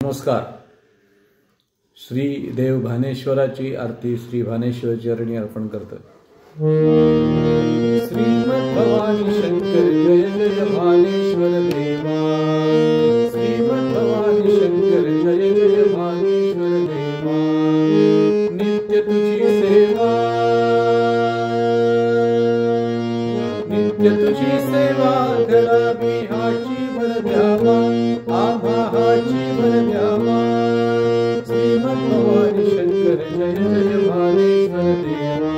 नमस्कार. श्री देव भानेश्वराची आरती श्री भानेश्वर चरणी अर्पण करतो. श्रीमद भवानी शंकर जय जय भानेश्वर देवा. श्रीमद भवानी शंकर जय जय भानेश्वर देवा. नित्य तुझी सेवा, नित्य तुझी सेवा करावी हाची भर द्यावा. आम्हा हाची भर द्यावा. श्रीमद भवानी शंकर जय जय भानेश्वर देवा.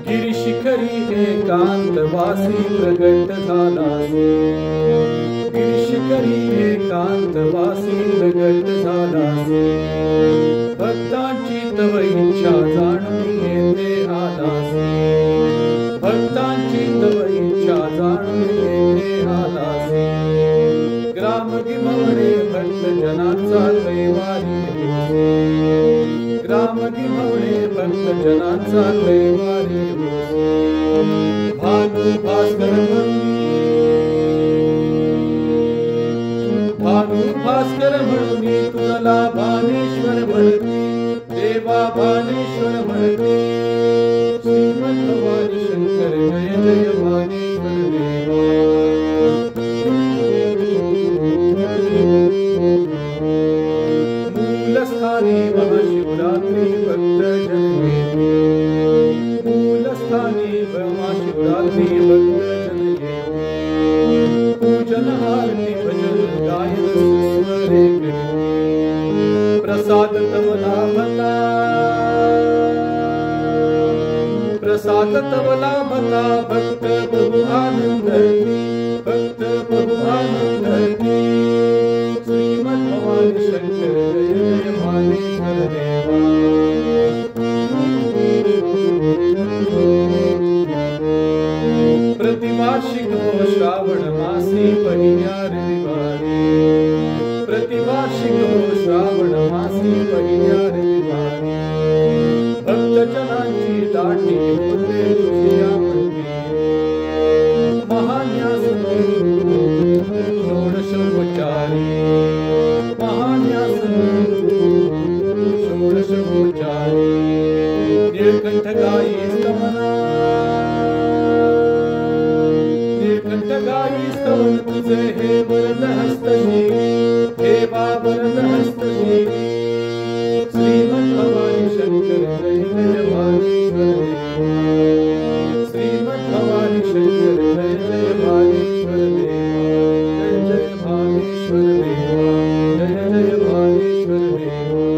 गिरिशिखरी एकांतवासी प्रगट झालासी. गिरिशिखरी एकांतवासी प्रगट झालासी. भक्तांची तव इच्छा जाणून येथे आलासी. भक्तांची तव इच्छा जाणून येथे आलासी. ग्राम गिमवणे भक्त जनांचा कैवारी होसे. ग्राम गिमवणे भक्त जनांचा कैवारी होसे. भानु भास्कर म्हणून तुला भानेश्वर म्हणते. देवा भानेश्वर म्हणते. श्रीमद भवानी शंकर जय जय भानेश्वर देवा. मूलस्थानी महाशिवरात्री भक्त जन येते. मूलस्थानी महाशिवरात्री भक्त जन येते. पूजन आरती भजन गायन सुस्वरे करीते. प्रसाद तवला भता, प्रसाद तवला भता. भक्त प्रभु आनंद, भक्त प्रभु आनंद. श्रीमद भवानी शंकर जय जय भानेश्वर देवा. प्रतिवार्षिक हो श्रावण मासी पहिल्या रविवारी. प्रतिवार्षिक हो श्रावण मासी पहिल्या रविवारी. भक्तजनांची दाटी होते तुझ्या मंदिरी. महान्यास षोडशोपचारी. महान्यास षोडशोपचारी. नीलकंठ गायी स्तवना, नीलकंठ गायी स्तवन तुझे हे वरद हस्तशी. हे वरद हस्तशी. श्रीमद भवानी शंकर जय जय भानेश्वर देवा. श्रीमद भवानी शंकर जय जय भानेश्वर देवा. जय जय भानेश्वर देवा. जय जय भानेश्वर देवा.